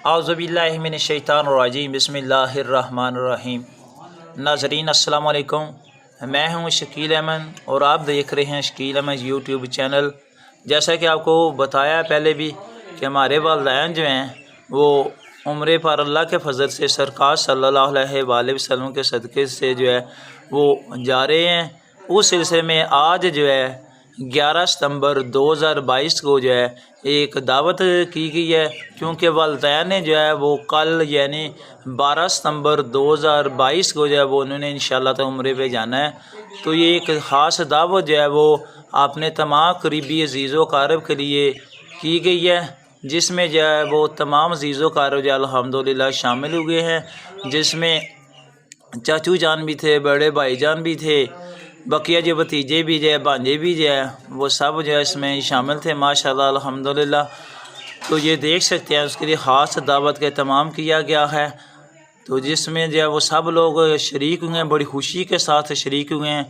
अऊज़ुबिल्लाहि मिनश्शैतानिर्रजीम बिस्मिल्लाहिर्रहमानिर्रहीम। नाज़रीन अस्सलाम वालेकुम, मैं हूं शकील अहमद और आप देख रहे हैं शकील अहमद यूट्यूब चैनल। जैसा कि आपको बताया पहले भी कि हमारे वालिदैन जो हैं वो उम्रे पर अल्लाह के फजल से सरकार सल्लल्लाहु अलैहि वसल्लम के सदक़े से जो है वो जा रहे हैं। उस सिलसिले में आज जो है 11 सितंबर 2022 को जो है एक दावत की गई है, क्योंकि वालिदैन ने जो है वो कल यानी 12 सितंबर 2022 को जो है वो उन्होंने इंशाअल्लाह तो उम्रे पे जाना है। तो ये एक ख़ास दावत जो है वो आपने तमाम करीबी अजीज़ो कारब के लिए की गई है, जिसमें जो है वो तमाम अजीज़ो कारब जो अल्हम्दुलिल्लाह शामिल हुए हैं, जिसमें चाचू जान भी थे, बड़े भाई जान भी थे, बकिया जो भतीजे भी जो है, भांजे भी जो है, वो सब जो है इसमें शामिल थे माशाल्लाह अल्हम्दुलिल्लाह। तो ये देख सकते हैं उसके लिए ख़ास दावत का एहतमाम किया गया है, तो जिसमें जो है वो सब लोग शरीक हुए हैं, बड़ी खुशी के साथ शरीक हुए हैं।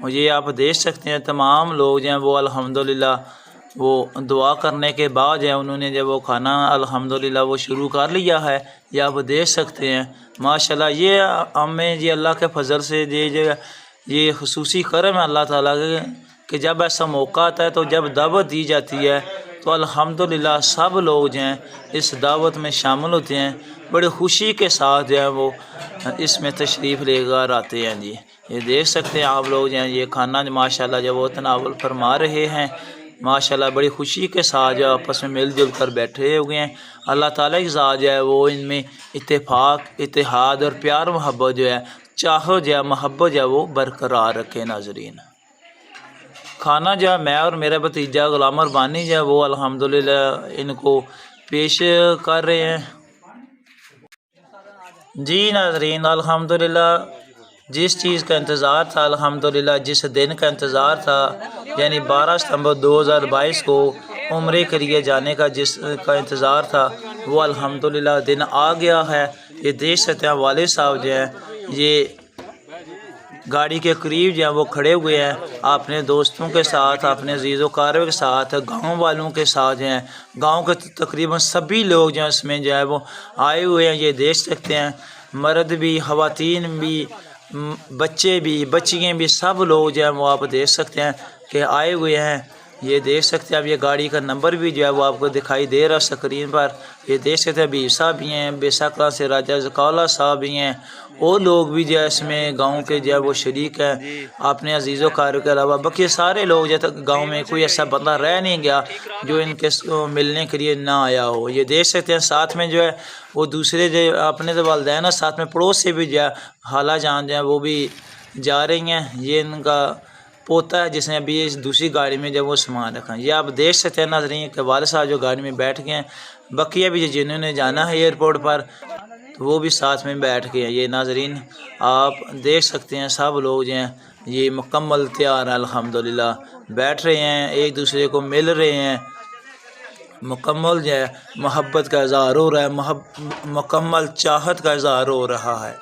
और ये आप देख सकते हैं तमाम लोग जो हैं वो अल्हम्दुलिल्लाह वो दुआ करने के बाद जो है उन्होंने जब वो खाना अल्हम्दुलिल्लाह वो शुरू कर लिया है। ये आप देख सकते हैं माशाल्लाह। ये हमें जी अल्लाह के फजल से ये खुसूसी करम है अल्लाह ताला के कि जब ऐसा मौका आता है तो जब दावत दी जाती है तो अल्हम्दुलिल्लाह सब लोग जो हैं इस दावत में शामिल होते हैं, बड़ी खुशी के साथ जो है वो इसमें तशरीफ़ लेकर आते हैं जी। ये देख सकते हैं आप लोग जो हैं ये खाना माशाल्लाह जो वो तनावल फरमा रहे हैं माशाल्लाह, बड़ी खुशी के साथ जो आपस में मिलजुल कर बैठे हुए हैं। अल्लाह ताला की ज़ात जो है वो इनमें इत्तेफाक, इत्तेहाद और प्यार मोहब्बत जो है, चाहो जो है मोहब्बत जो है वो बरकरार रखे। नाज़रीन खाना जो है मैं और मेरा भतीजा गुलाम रब्बानी जो है वो अल्हम्दुलिल्लाह इनको पेश कर रहे हैं जी। नाज़रीन अल्हम्दुलिल्लाह जिस चीज़ का इंतज़ार था, अल्हम्दुलिल्लाह जिस दिन का इंतज़ार था यानी 12 सितंबर 2022 को उम्रे के लिए जाने का जिसका इंतज़ार था वो अल्हम्दुलिल्लाह दिन आ गया है। ये देख सकते हैं वालिद साहब जो हैं ये गाड़ी के करीब जो है वो खड़े हुए हैं, अपने दोस्तों के साथ, अपने अजीज़ो कारब के साथ, गाँव वालों के साथ जो हैं, गाँव के तकरीबन सभी लोग जो हैं इसमें जो है वो आए हुए हैं। ये देख सकते हैं मर्द भी, ख़वातीन भी, बच्चे भी, बच्चियाँ भी, सब लोग जो है वो आप देख सकते हैं कि आए हुए हैं। ये देख सकते हैं अब ये गाड़ी का नंबर भी जो है वो आपको दिखाई दे रहा है स्क्रीन पर। ये देख सकते हैं बीर साहब भी हैं, बेसाकला से राजा ज़काला साहब भी हैं, और लोग भी जो है इसमें गाँव के जो है वो शरीक हैं अपने अजीज़ो कारब के अलावा। बाकी सारे लोग जो है गाँव में कोई ऐसा बंदा रह नहीं गया जो इनके मिलने के लिए ना आया हो। ये देख सकते हैं साथ में जो है वो दूसरे जो अपने तो वालिदैन है, साथ में पड़ोस से भी जो है खाला जान जो है वो भी जा रही हैं। ये इनका पोता है जिसने अभी इस दूसरी गाड़ी में जब वो सामान रखा। ये आप देख सकते हैं नाज़रीन के वालिद साहब जो गाड़ी में बैठ गए हैं, बकिया भी जिन्होंने जाना है एयरपोर्ट पर तो वो भी साथ में बैठ गए हैं। ये नाज़रीन आप देख सकते हैं सब लोग जो हैं ये मुकम्मल तैयार हैं अल्हम्दुलिल्लाह, बैठ रहे हैं, एक दूसरे को मिल रहे हैं, मुकम्मल जो है मोहब्बत का इज़हार हो रहा है, मुकम्मल चाहत का इज़हार हो रहा है।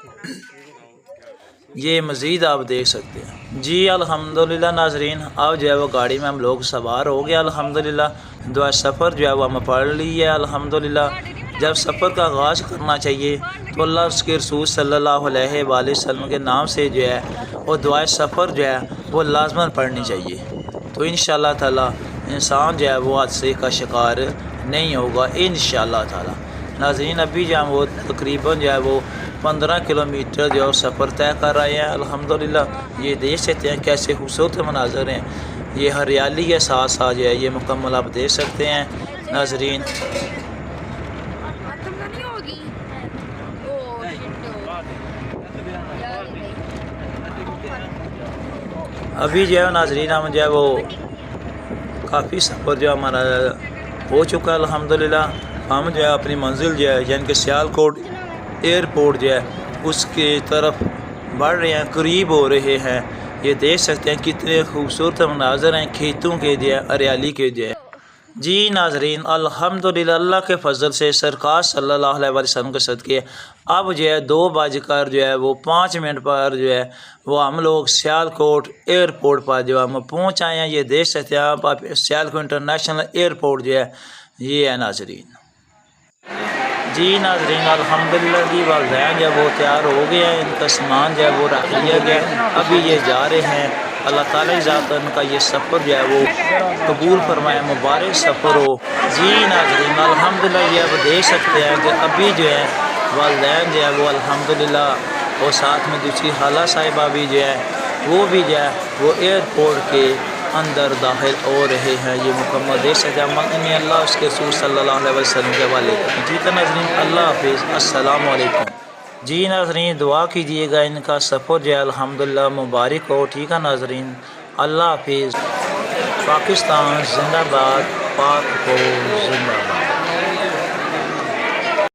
ये मज़ीद आप देख सकते हैं जी अल्हम्दुलिल्लाह। नाज़रीन अब जो है वो गाड़ी में हम लोग सवार हो गया अल्हम्दुलिल्लाह। दुआ सफ़र जो है वो हम पढ़ ली है अल्हम्दुलिल्लाह। जब सफ़र का आगाज़ करना चाहिए तो अल्लाह उसके रसूल सल्लल्लाहु अलैहि वसल्लम के नाम से जो है और दुआ सफ़र जो है वो लाज़मन पढ़नी चाहिए, तो इंशाअल्लाह ताला इंसान जो है वो हादसे का शिकार नहीं होगा इंशाअल्लाह ताला। नाज़रीन अभी जो हम वो तकरीबन जो है वो 15 किलोमीटर जो सफ़र तय कर रहे हैं अल्हम्दुलिल्लाह। ये देख सकते हैं कैसे खूबसूरत मनाज़र हैं, ये हरियाली के साथ साथ जो है ये मुकम्मल आप देख सकते हैं नाज़रीन। अभी जो है नाज़रीन हम जो है वो काफ़ी सफ़र जो हमारा हो चुका है अल्हम्दुलिल्लाह। हम जो है अपनी मंजिल जो है यानी कि सियालकोट एयरपोर्ट जो है उसके तरफ बढ़ रहे हैं, करीब हो रहे हैं। ये देख सकते हैं कितने खूबसूरत मनाज़र हैं खेतों के जो है, हरियाली के जो है। جی ناظرین الحمدللہ اللہ کے فضل سے سرکار صلی اللہ علیہ وسلم کے صدقے اب جو ہے 2:05 پر جو ہے وہ ہم لوگ سیالکوٹ ایئرپورٹ پر جو ہم پہنچ آئے ہیں. یہ دیکھ سکتے ہیں آپ سیالکوٹ انٹرنیشنل ایئرپورٹ جو ہے یہ ہے ناظرین. جی ناظرین الحمدللہ جی والدین جو ہے وہ تیار ہو گئے ہیں, ان کا سامان جو ہے وہ رکھ لیا گیا, ابھی یہ جا رہے ہیں. اللہ تعالیٰ کی ذات ان کا یہ سفر جو ہے وہ قبول فرمائے, مبارک سفر ہو. جی ناظرین الحمدللہ یہ اب دیکھ سکتے ہیں کہ ابھی جو ہے والدین جو ہے وہ الحمدللہ اور ساتھ میں دوسری خالہ صاحبہ بھی جو ہے وہ بھی جو ہے وہ ایئرپورٹ کے اندر داخل ہو رہے ہیں. یہ مکمل دیکھ سکتے ہیں میں اللہ اس کے رسول صلی اللہ علیہ وسلم کے حوالے کریں. ٹھیک ہے ناظرین, اللہ حافظ, السلام علیکم. جی ناظرین دعا کیجیے گا ان کا سفر جو ہے الحمدللہ مبارک ہو. ٹھیک ہے ناظرین, اللہ حافظ. پاکستان زندہ باد, پاک ہو زندہ باد.